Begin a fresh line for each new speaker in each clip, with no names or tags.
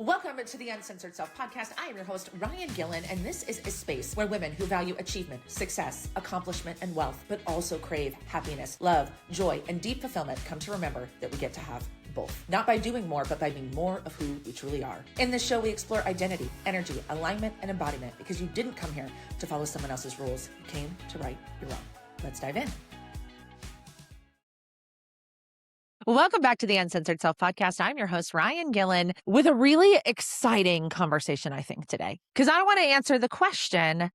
Welcome to the Uncensored Self Podcast. I am your host, Ryan Gillen, and this is a space where women who value achievement, success, accomplishment, and wealth, but also crave happiness, love, joy, and deep fulfillment come to remember that we get to have both. Not by doing more, but by being more of who we truly are. In this show, we explore identity, energy, alignment, and embodiment because you didn't come here to follow someone else's rules. You came to right your own. Let's dive in. Welcome back to the Uncensored Self Podcast. I'm your host, Ryan Gillen, with a really exciting conversation, I think, today. Because I want to answer the question,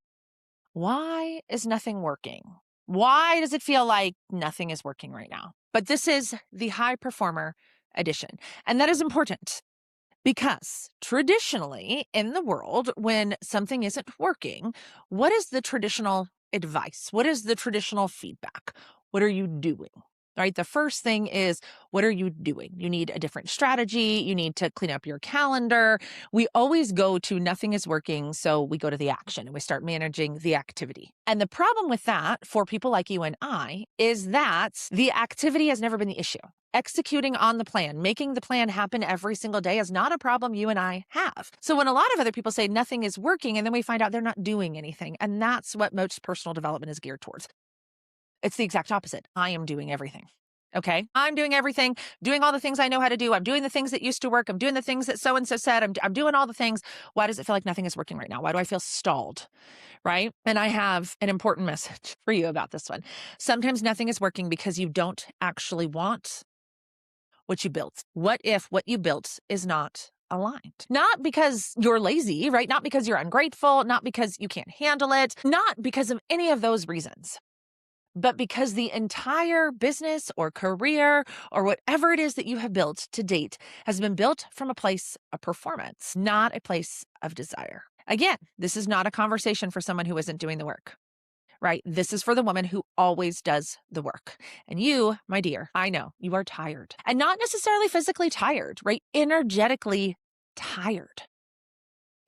why is nothing working? Why does it feel like nothing is working right now? But this is the high performer edition. And that is important because traditionally in the world, when something isn't working, what is the traditional advice? What is the traditional feedback? What are you doing? Right? The first thing is, what are you doing? You need a different strategy. You need to clean up your calendar. We always go to nothing is working. So we go to the action and we start managing the activity. And the problem with that for people like you and I is that the activity has never been the issue. Executing on the plan, making the plan happen every single day is not a problem you and I have. So when a lot of other people say nothing is working and then we find out they're not doing anything, and that's what most personal development is geared towards. It's the exact opposite. I am doing everything. Okay. I'm doing everything, doing all the things I know how to do. I'm doing the things that used to work. I'm doing the things that so-and-so said. I'm doing all the things. Why does it feel like nothing is working right now? Why do I feel stalled? Right. And I have an important message for you about this one. Sometimes nothing is working because you don't actually want what you built. What if what you built is not aligned? Not because you're lazy, right? Not because you're ungrateful, not because you can't handle it, not because of any of those reasons. But because the entire business or career or whatever it is that you have built to date has been built from a place of performance, not a place of desire. Again, this is not a conversation for someone who isn't doing the work, right? This is for the woman who always does the work. And you, my dear, I know you are tired, and not necessarily physically tired, right? Energetically tired.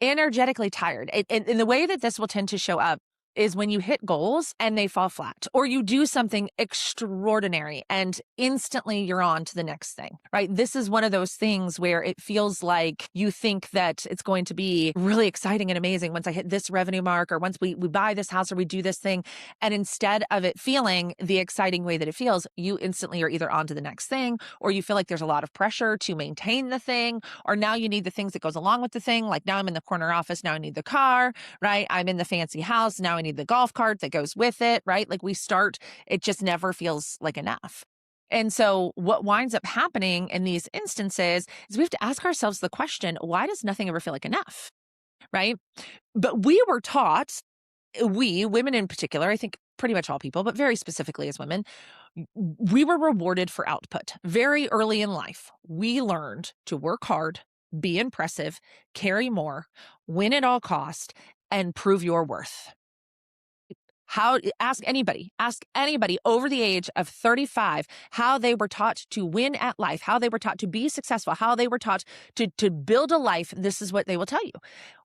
Energetically tired. And the way that this will tend to show up is when you hit goals and they fall flat, or you do something extraordinary and instantly you're on to the next thing, right? This is one of those things where it feels like you think that it's going to be really exciting and amazing once I hit this revenue mark, or once we buy this house, or we do this thing. And instead of it feeling the exciting way that it feels, you instantly are either on to the next thing, or you feel like there's a lot of pressure to maintain the thing, or now you need the things that goes along with the thing. Like now I'm in the corner office, now I need the car, right? I'm in the fancy house, now I need the golf cart that goes with it, right? Like it just never feels like enough. And so what winds up happening in these instances is we have to ask ourselves the question, why does nothing ever feel like enough, right? But we were taught, we, women in particular, I think pretty much all people, but very specifically as women, we were rewarded for output. Very early in life, we learned to work hard, be impressive, carry more, win at all cost, and prove your worth. Ask anybody over the age of 35 how they were taught to win at life, how they were taught to be successful, how they were taught to build a life. This is what they will tell you.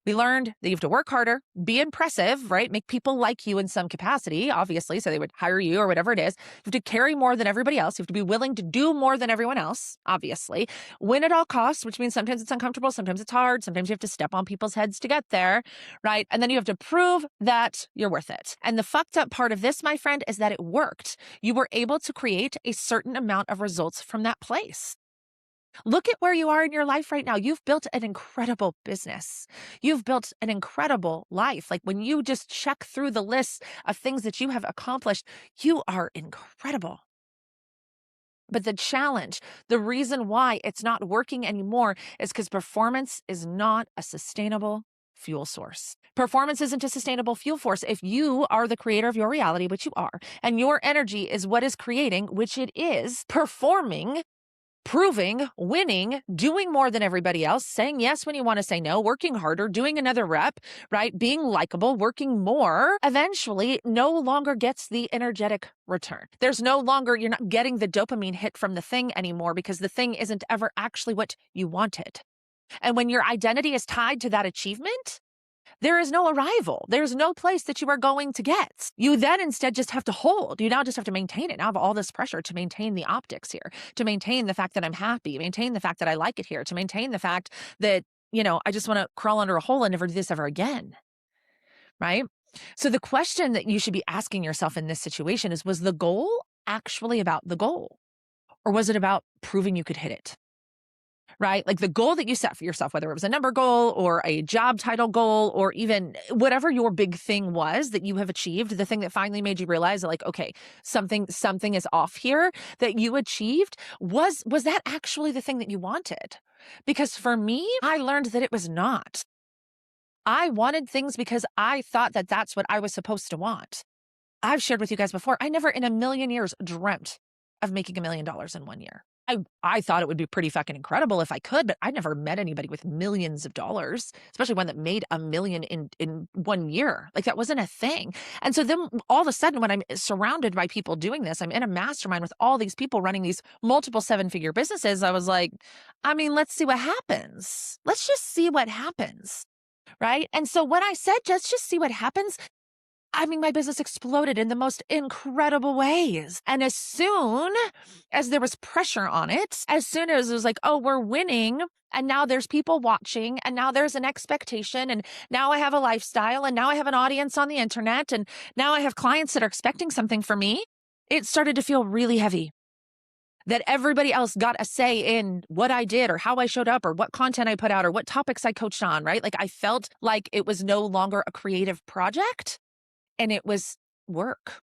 We learned that you have to work harder, be impressive, right? Make people like you in some capacity, obviously, so they would hire you or whatever it is. You have to carry more than everybody else. You have to be willing to do more than everyone else, obviously. Win at all costs, which means sometimes it's uncomfortable, sometimes it's hard, sometimes you have to step on people's heads to get there, right? And then you have to prove that you're worth it. And the fucked up part of this, my friend, is that it worked. You were able to create a certain amount of results from that place. Look at where you are in your life right now. You've built an incredible business. You've built an incredible life. Like when you just check through the list of things that you have accomplished, you are incredible. But the challenge, the reason why it's not working anymore is because performance is not a sustainable fuel source. Performance isn't a sustainable fuel source. If you are the creator of your reality, which you are, and your energy is what is creating, which it is, performing, proving, winning, doing more than everybody else, saying yes when you want to say no, working harder, doing another rep, right? Being likable, working more, eventually no longer gets the energetic return. You're not getting the dopamine hit from the thing anymore because the thing isn't ever actually what you wanted. And when your identity is tied to that achievement, there is no arrival. There's no place that you are going to get. You then instead just have to hold. You now just have to maintain it. Now I have all this pressure to maintain the optics here, to maintain the fact that I'm happy, maintain the fact that I like it here, to maintain the fact that I just want to crawl under a hole and never do this ever again. Right. So the question that you should be asking yourself in this situation is, was the goal actually about the goal? Or was it about proving you could hit it? Right? Like the goal that you set for yourself, whether it was a number goal or a job title goal, or even whatever your big thing was that you have achieved, the thing that finally made you realize that, like, okay, something is off here, that you achieved, was that actually the thing that you wanted? Because for me, I learned that it was not. I wanted things because I thought that that's what I was supposed to want. I've shared with you guys before, I never in a million years dreamt of making $1 million in 1 year. I thought it would be pretty fucking incredible if I could, but I never met anybody with millions of dollars, especially one that made $1 million in 1 year. Like that wasn't a thing. And so then all of a sudden, when I'm surrounded by people doing this, I'm in a mastermind with all these people running these multiple 7-figure businesses. I was like, I mean, let's see what happens. Let's just see what happens. Right. And so when I said, just see what happens, I mean, my business exploded in the most incredible ways. And as soon as there was pressure on it, as soon as it was like, oh, we're winning, and now there's people watching, and now there's an expectation, and now I have a lifestyle, and now I have an audience on the internet, and now I have clients that are expecting something from me, it started to feel really heavy. That everybody else got a say in what I did or how I showed up or what content I put out or what topics I coached on, right? Like I felt like it was no longer a creative project and it was work.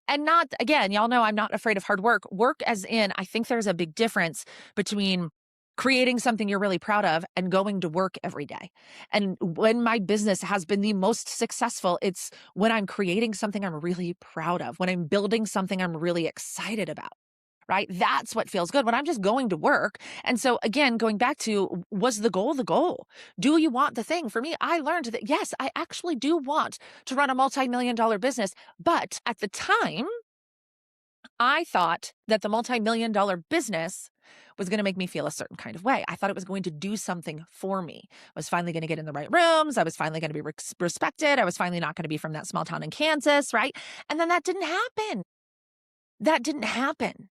And not, again, y'all know I'm not afraid of hard work. Work as in, I think there's a big difference between creating something you're really proud of and going to work every day. And when my business has been the most successful, it's when I'm creating something I'm really proud of, when I'm building something I'm really excited about. Right? That's what feels good when I'm just going to work. And so again, going back to, was the goal the goal? Do you want the thing? For me, I learned that yes, I actually do want to run a multi-million-dollar business. But at the time, I thought that the multi-million-dollar business was going to make me feel a certain kind of way. I thought it was going to do something for me. I was finally going to get in the right rooms. I was finally going to be respected. I was finally not going to be from that small town in Kansas, right? And then that didn't happen. That didn't happen.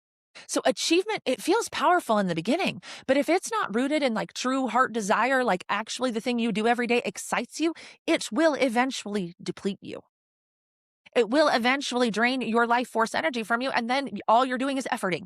So achievement, it feels powerful in the beginning, but if it's not rooted in like true heart desire, like actually the thing you do every day excites you, it will eventually deplete you. It will eventually drain your life force energy from you. And then all you're doing is efforting.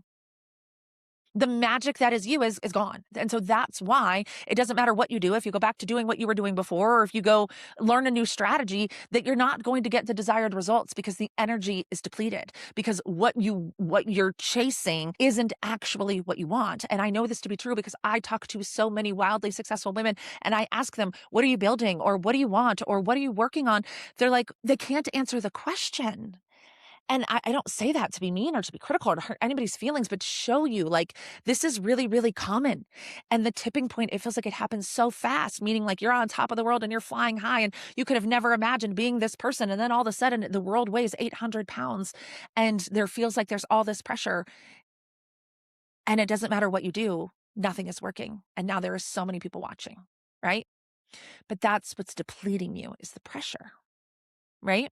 The magic that is you is gone. And so that's why it doesn't matter what you do. If you go back to doing what you were doing before, or if you go learn a new strategy, that you're not going to get the desired results because the energy is depleted, because what you're chasing isn't actually what you want. And I know this to be true because I talk to so many wildly successful women and I ask them, what are you building? Or what do you want? Or what are you working on? They're like, they can't answer the question. And I don't say that to be mean or to be critical or to hurt anybody's feelings, but to show you like this is really, really common. And the tipping point, it feels like it happens so fast, meaning like you're on top of the world and you're flying high and you could have never imagined being this person. And then all of a sudden the world weighs 800 pounds and there feels like there's all this pressure. And it doesn't matter what you do, nothing is working. And now there are so many people watching, right? But that's what's depleting you is the pressure, right?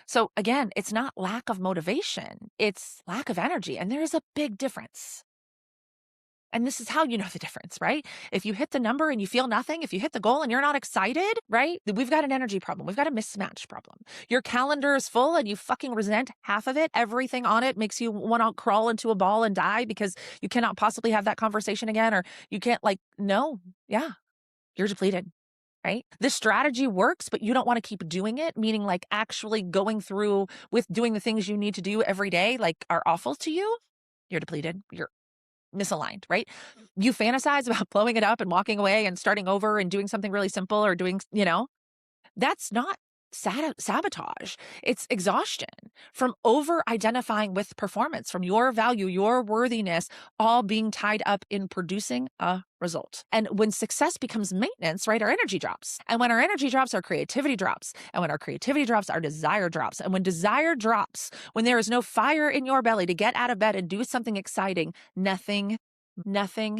So again, it's not lack of motivation, it's lack of energy. And there is a big difference. And this is how you know the difference, right? If you hit the number and you feel nothing, if you hit the goal and you're not excited, right? We've got an energy problem. We've got a mismatch problem. Your calendar is full and you fucking resent half of it. Everything on it makes you want to crawl into a ball and die because you cannot possibly have that conversation again, or you can't no, yeah, you're depleted. Right? This strategy works, but you don't want to keep doing it, meaning like actually going through with doing the things you need to do every day, like are awful to you. You're depleted. You're misaligned, right? You fantasize about blowing it up and walking away and starting over and doing something really simple or doing, that's not sabotage. It's exhaustion from over identifying with performance, from your value, your worthiness, all being tied up in producing a result. And when success becomes maintenance, right, our energy drops. And when our energy drops, our creativity drops. And when our creativity drops, our desire drops. And when desire drops, when there is no fire in your belly to get out of bed and do something exciting, nothing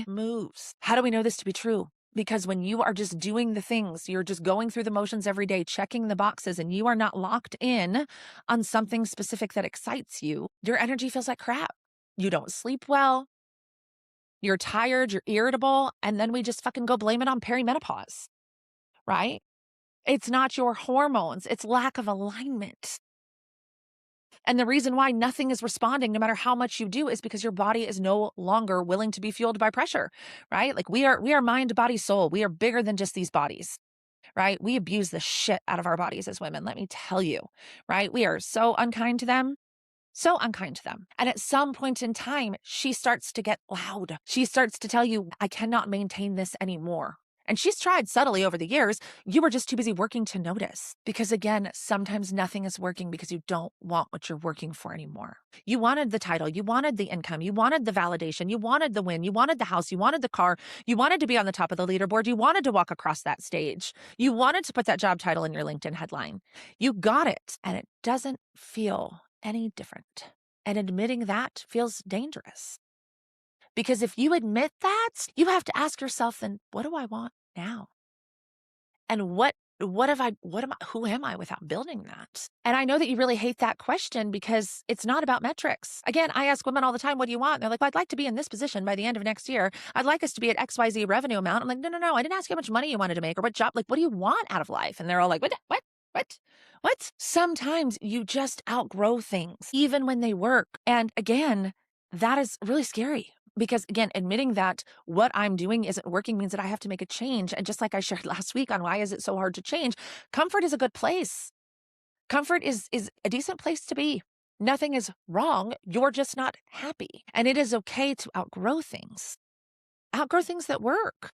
moves. How do we know this to be true? Because when you are just doing the things, you're just going through the motions every day, checking the boxes, and you are not locked in on something specific that excites you, your energy feels like crap. You don't sleep well. You're tired, you're irritable, and then we just fucking go blame it on perimenopause, right? It's not your hormones, it's lack of alignment. And the reason why nothing is responding, no matter how much you do, is because your body is no longer willing to be fueled by pressure, right? Like we are mind, body, soul. We are bigger than just these bodies, right? We abuse the shit out of our bodies as women, let me tell you, right? We are so unkind to them. So unkind to them. And at some point in time, she starts to get loud. She starts to tell you, I cannot maintain this anymore. And she's tried subtly over the years. You were just too busy working to notice. Because again, sometimes nothing is working because you don't want what you're working for anymore. You wanted the title, you wanted the income, you wanted the validation, you wanted the win, you wanted the house, you wanted the car, you wanted to be on the top of the leaderboard, you wanted to walk across that stage, you wanted to put that job title in your LinkedIn headline. You got it, and it doesn't feel any different. And admitting that feels dangerous. Because if you admit that, you have to ask yourself, then what do I want now? And who am I without building that? And I know that you really hate that question because it's not about metrics. Again, I ask women all the time, what do you want? And they're like, well, I'd like to be in this position by the end of next year. I'd like us to be at XYZ revenue amount. I'm like, no. I didn't ask you how much money you wanted to make or what job, like, what do you want out of life? And they're all like, what? Sometimes you just outgrow things, even when they work. And again, that is really scary. Because again, admitting that what I'm doing isn't working means that I have to make a change. And just like I shared last week on why is it so hard to change, comfort is a good place. Comfort is a decent place to be. Nothing is wrong. You're just not happy. And it is okay to outgrow things that work.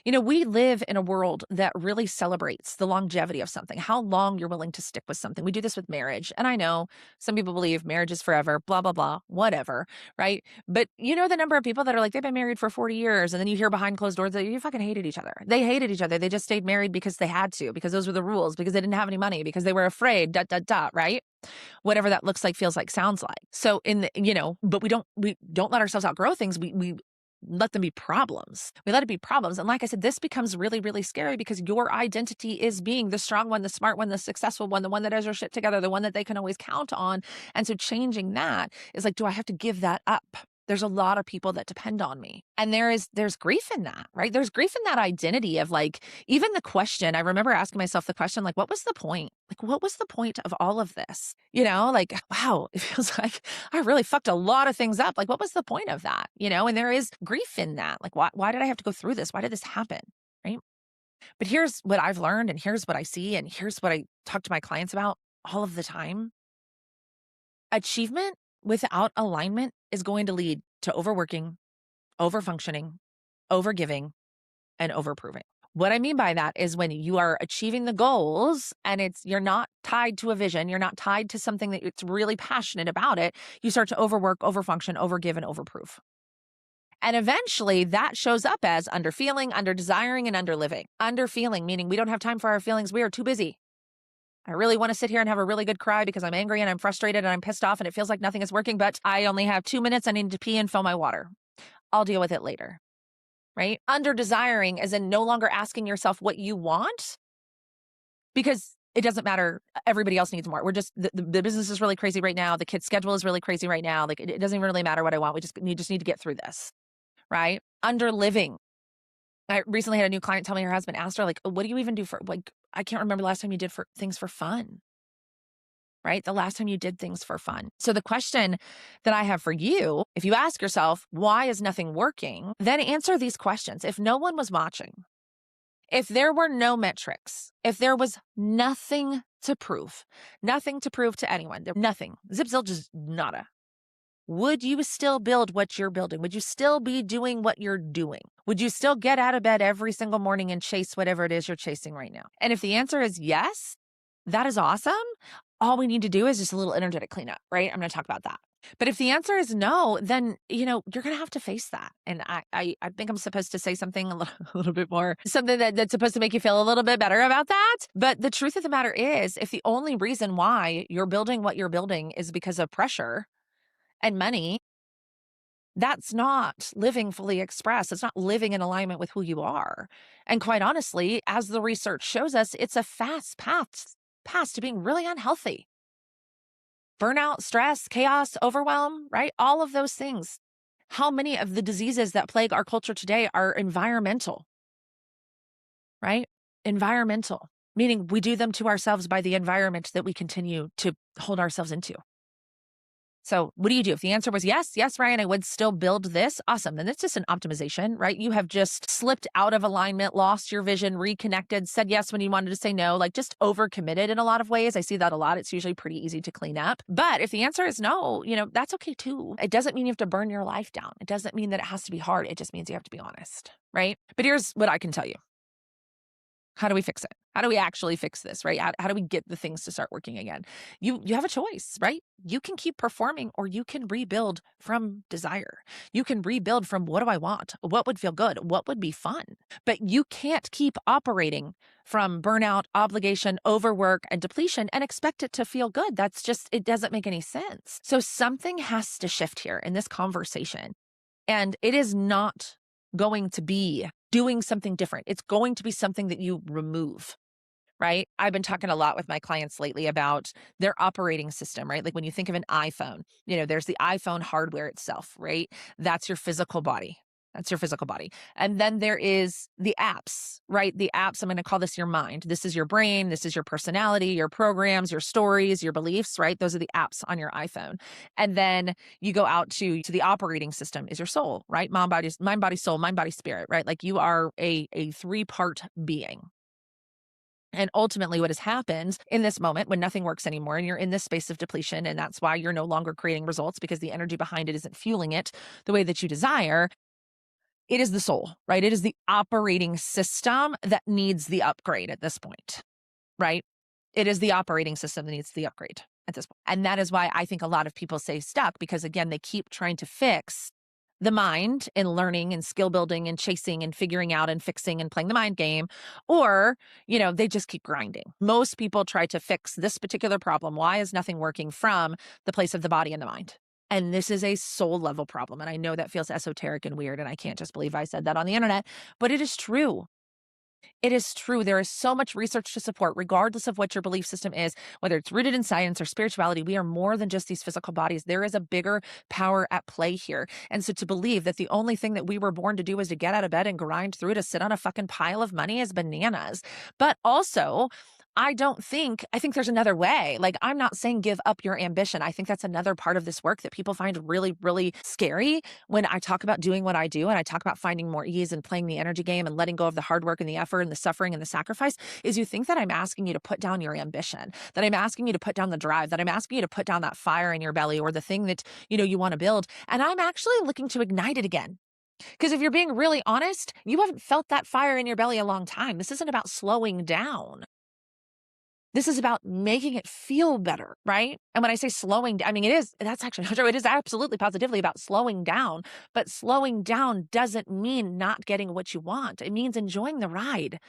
You know, we live in a world that really celebrates the longevity of something, how long you're willing to stick with something. We do this with marriage. And I know some people believe marriage is forever, blah, blah, blah, whatever, right? But you know the number of people that are like, they've been married for 40 years. And then you hear behind closed doors that you fucking hated each other. They hated each other. They just stayed married because they had to, because those were the rules, because they didn't have any money, because they were afraid, right? Whatever that looks like, feels like, sounds like. So but we don't let ourselves outgrow things. We let them be problems. We let it be problems. And like I said, this becomes really, really scary because your identity is being the strong one, the smart one, the successful one, the one that has her shit together, the one that they can always count on. And so changing that is like, do I have to give that up? There's a lot of people that depend on me. And there's grief in that, right? There's grief in that identity of like, even the question, I remember asking myself the question, like, what was the point? Like, what was the point of all of this? Like, wow, it feels like I really fucked a lot of things up. Like, what was the point of that? And there is grief in that. Like, why did I have to go through this? Why did this happen? Right? But here's what I've learned, and here's what I see, and here's what I talk to my clients about all of the time. Achievement without alignment is going to lead to overworking, overfunctioning, overgiving, and overproving. What I mean by that is when you are achieving the goals and you're not tied to a vision, you're not tied to something that it's really passionate about it, you start to overwork, overfunction, overgive, and overprove. And eventually that shows up as underfeeling, underdesiring, and underliving. Underfeeling, meaning we don't have time for our feelings. We are too busy. I really want to sit here and have a really good cry because I'm angry and I'm frustrated and I'm pissed off and it feels like nothing is working, but I only have 2 minutes. I need to pee and fill my water. I'll deal with it later, right? Under desiring as in no longer asking yourself what you want because it doesn't matter. Everybody else needs more. We're just, the business is really crazy right now. The kid's schedule is really crazy right now. Like it doesn't even really matter what I want. We just need to get through this, right? Under living. I recently had a new client tell me her husband asked her, like, what do you even do for, like, I can't remember the last time you did things for fun, right? The last time you did things for fun. So the question that I have for you, if you ask yourself, why is nothing working? Then answer these questions. If no one was watching, if there were no metrics, if there was nothing to prove to anyone, nothing, zip, zil, just nada. Would you still build what you're building? Would you still be doing what you're doing? Would you still get out of bed every single morning and chase whatever it is you're chasing right now? And if the answer is yes, that is awesome. All we need to do is just a little energetic cleanup, right? I'm going to talk about that. But if the answer is no, then, you're going to have to face that. And I think I'm supposed to say something a little bit more, something that's supposed to make you feel a little bit better about that. But the truth of the matter is, if the only reason why you're building what you're building is because of pressure and money, that's not living fully expressed. It's not living in alignment with who you are. And quite honestly, as the research shows us, it's a fast path to being really unhealthy. Burnout, stress, chaos, overwhelm, right? All of those things How many of the diseases that plague our culture today are environmental, right? Environmental, meaning we do them to ourselves by the environment that we continue to hold ourselves into. So what do you do? If the answer was yes, Ryan, I would still build this. Awesome. Then it's just an optimization, right? You have just slipped out of alignment, lost your vision, reconnected, said yes when you wanted to say no, like just overcommitted in a lot of ways. I see that a lot. It's usually pretty easy to clean up. But if the answer is no, that's okay too. It doesn't mean you have to burn your life down. It doesn't mean that it has to be hard. It just means you have to be honest, right? But here's what I can tell you. How do we fix it? How do we actually fix this, right? How do we get the things to start working again? You have a choice, right? You can keep performing or you can rebuild from desire. You can rebuild from what do I want? What would feel good? What would be fun? But you can't keep operating from burnout, obligation, overwork, and depletion and expect it to feel good. It doesn't make any sense. So something has to shift here in this conversation. And it is not going to be doing something different. It's going to be something that you remove, right? I've been talking a lot with my clients lately about their operating system, right? Like when you think of an iPhone, there's the iPhone hardware itself, right? That's your physical body. That's your physical body. And then there is the apps, right? The apps, I'm going to call this your mind. This is your brain. This is your personality, your programs, your stories, your beliefs, right? Those are the apps on your iPhone. And then you go out to the operating system is your soul, right? Mind, body, soul, mind, body, spirit, right? Like you are a 3-part being. And ultimately what has happened in this moment when nothing works anymore and you're in this space of depletion, and that's why you're no longer creating results because the energy behind it isn't fueling it the way that you desire. It is the soul, right? It is the operating system that needs the upgrade at this point, right? It is the operating system that needs the upgrade at this point. And that is why I think a lot of people stay stuck because, again, they keep trying to fix the mind in learning and skill building and chasing and figuring out and fixing and playing the mind game, or, they just keep grinding. Most people try to fix this particular problem. Why is nothing working from the place of the body and the mind? And this is a soul level problem. And I know that feels esoteric and weird. And I can't just believe I said that on the internet, but it is true. It is true. There is so much research to support, regardless of what your belief system is, whether it's rooted in science or spirituality. We are more than just these physical bodies. There is a bigger power at play here. And so to believe that the only thing that we were born to do is to get out of bed and grind through to sit on a fucking pile of money is bananas. But also, I think there's another way. Like, I'm not saying give up your ambition. I think that's another part of this work that people find really, really scary when I talk about doing what I do and I talk about finding more ease and playing the energy game and letting go of the hard work and the effort and the suffering and the sacrifice is you think that I'm asking you to put down your ambition, that I'm asking you to put down the drive, that I'm asking you to put down that fire in your belly or the thing that, you want to build. And I'm actually looking to ignite it again. Because if you're being really honest, you haven't felt that fire in your belly a long time. This isn't about slowing down. This is about making it feel better, right? And when I say slowing down, that's actually not true. It is absolutely positively about slowing down, but slowing down doesn't mean not getting what you want. It means enjoying the ride.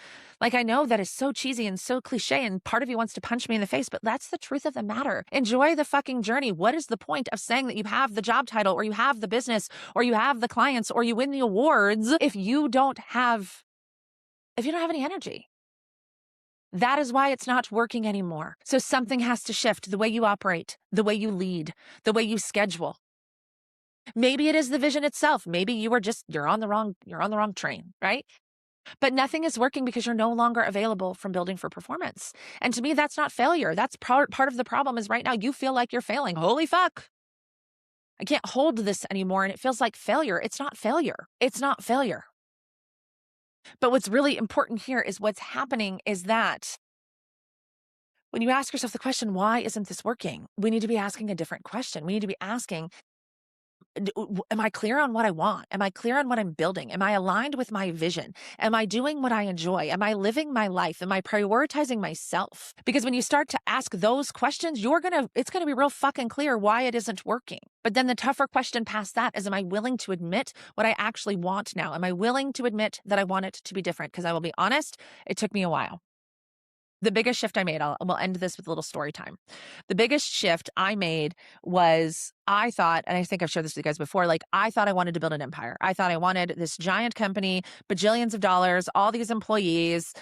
Like, I know that is so cheesy and so cliche, and part of you wants to punch me in the face, but that's the truth of the matter. Enjoy the fucking journey. What is the point of saying that you have the job title or you have the business or you have the clients or you win the awards if you don't have any energy? That is why it's not working anymore. So something has to shift: the way you operate, the way you lead, the way you schedule. Maybe it is the vision itself. Maybe you're on the wrong train, right? But nothing is working because you're no longer available from building for performance. And to me, that's not failure. That's part of the problem is right now you feel like you're failing. Holy fuck. I can't hold this anymore. And it feels like failure. It's not failure. It's not failure. But what's really important here is what's happening is that when you ask yourself the question, why isn't this working? We need to be asking a different question. We need to be asking, am I clear on what I want? Am I clear on what I'm building? Am I aligned with my vision? Am I doing what I enjoy? Am I living my life? Am I prioritizing myself? Because when you start to ask those questions, it's going to be real fucking clear why it isn't working. But then the tougher question past that is, am I willing to admit what I actually want now? Am I willing to admit that I want it to be different? Because I will be honest, it took me a while. The biggest shift I made, we'll end this with a little story time. The biggest shift I made was I thought, and I think I've shared this with you guys before, like I thought I wanted to build an empire. I thought I wanted this giant company, bajillions of dollars, all these employees,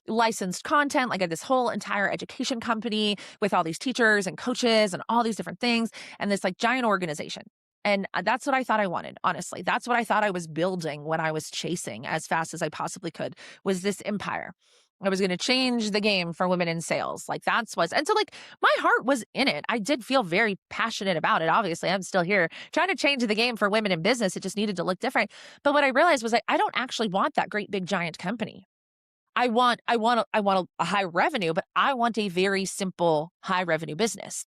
licensed content, like this whole entire education company with all these teachers and coaches and all these different things and this like giant organization. And that's what I thought I wanted, honestly. That's what I thought I was building when I was chasing as fast as I possibly could, was this empire. I was going to change the game for women in sales. Like and so like my heart was in it. I did feel very passionate about it. Obviously, I'm still here trying to change the game for women in business. It just needed to look different. But what I realized was I don't actually want that great big giant company. I want a high revenue, but I want a very simple high revenue business.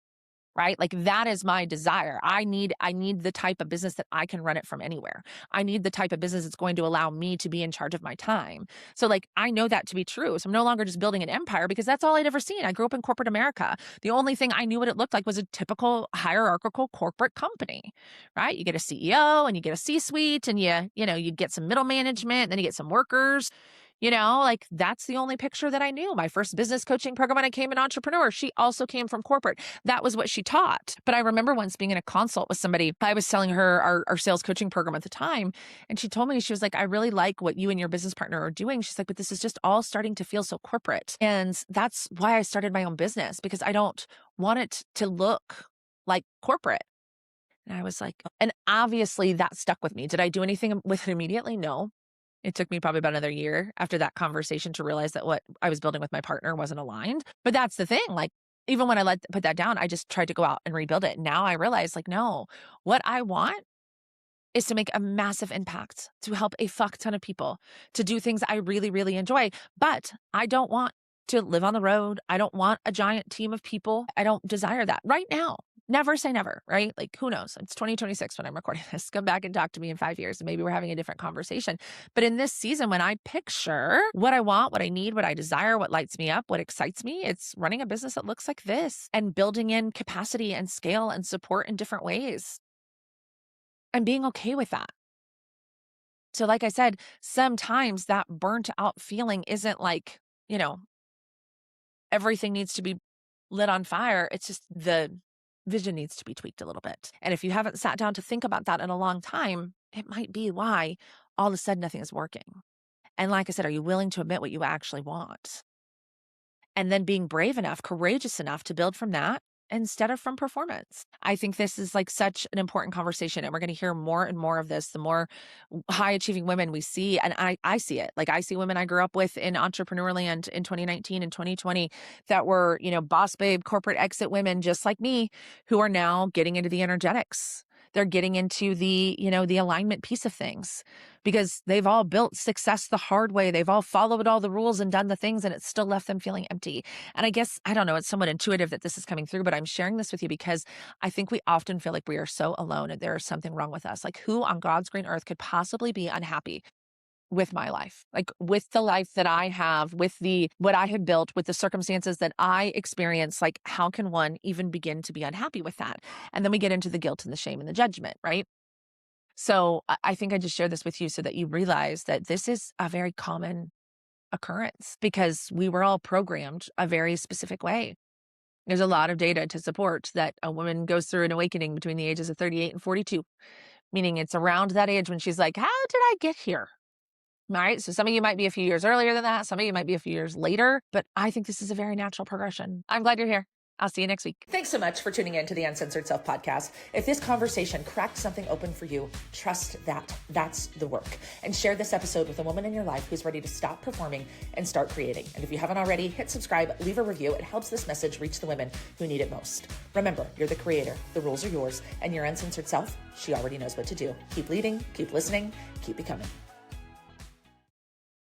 Right? Like that is my desire. I need the type of business that I can run it from anywhere. I need the type of business that's going to allow me to be in charge of my time. So like, I know that to be true. So I'm no longer just building an empire because that's all I'd ever seen. I grew up in corporate America. The only thing I knew what it looked like was a typical hierarchical corporate company, right? You get a CEO and you get a C-suite and you get some middle management, and then you get some workers. Like that's the only picture that I knew. My first business coaching program when I came an entrepreneur, she also came from corporate. That was what she taught. But I remember once being in a consult with somebody, I was telling her our sales coaching program at the time. And she told me, she was like, I really like what you and your business partner are doing. She's like, but this is just all starting to feel so corporate. And that's why I started my own business, because I don't want it to look like corporate. And I was like, and obviously that stuck with me. Did I do anything with it immediately? No. It took me probably about another year after that conversation to realize that what I was building with my partner wasn't aligned. But that's the thing. Like, even when I put that down, I just tried to go out and rebuild it. Now I realize, like, no, what I want is to make a massive impact, to help a fuck ton of people, to do things I really, really enjoy. But I don't want to live on the road. I don't want a giant team of people. I don't desire that right now. Never say never, right? Like, who knows? It's 2026 when I'm recording this. Come back and talk to me in 5 years and maybe we're having a different conversation. But in this season, when I picture what I want, what I need, what I desire, what lights me up, what excites me, it's running a business that looks like this and building in capacity and scale and support in different ways and being okay with that. So like I said, sometimes that burnt out feeling isn't like, everything needs to be lit on fire. It's just the vision needs to be tweaked a little bit. And if you haven't sat down to think about that in a long time, it might be why all of a sudden nothing is working. And like I said, are you willing to admit what you actually want? And then being brave enough, courageous enough to build from that instead of from performance. I think this is like such an important conversation, and we're going to hear more and more of this. The more high achieving women we see, and I see it. Like I see women I grew up with in entrepreneur land in 2019 and 2020 that were, boss babe, corporate exit women just like me, who are now getting into the energetics. They're getting into the, the alignment piece of things because they've all built success the hard way. They've all followed all the rules and done the things, and it's still left them feeling empty. And I guess, I don't know, it's somewhat intuitive that this is coming through, but I'm sharing this with you because I think we often feel like we are so alone and there is something wrong with us. Like, who on God's green earth could possibly be unhappy with my life, like with the life that I have, with what I had built, with the circumstances that I experience? Like, how can one even begin to be unhappy with that? And then we get into the guilt and the shame and the judgment, right? So I think I just share this with you so that you realize that this is a very common occurrence because we were all programmed a very specific way. There's a lot of data to support that a woman goes through an awakening between the ages of 38 and 42, meaning it's around that age when she's like, how did I get here? All right. So some of you might be a few years earlier than that. Some of you might be a few years later, but I think this is a very natural progression. I'm glad you're here. I'll see you next week. Thanks so much for tuning in to the Uncensored Self podcast. If this conversation cracked something open for you, trust that that's the work. And share this episode with a woman in your life who's ready to stop performing and start creating. And if you haven't already, hit subscribe, leave a review. It helps this message reach the women who need it most. Remember, you're the creator. The rules are yours. And your uncensored self, she already knows what to do. Keep leading, keep listening, keep becoming.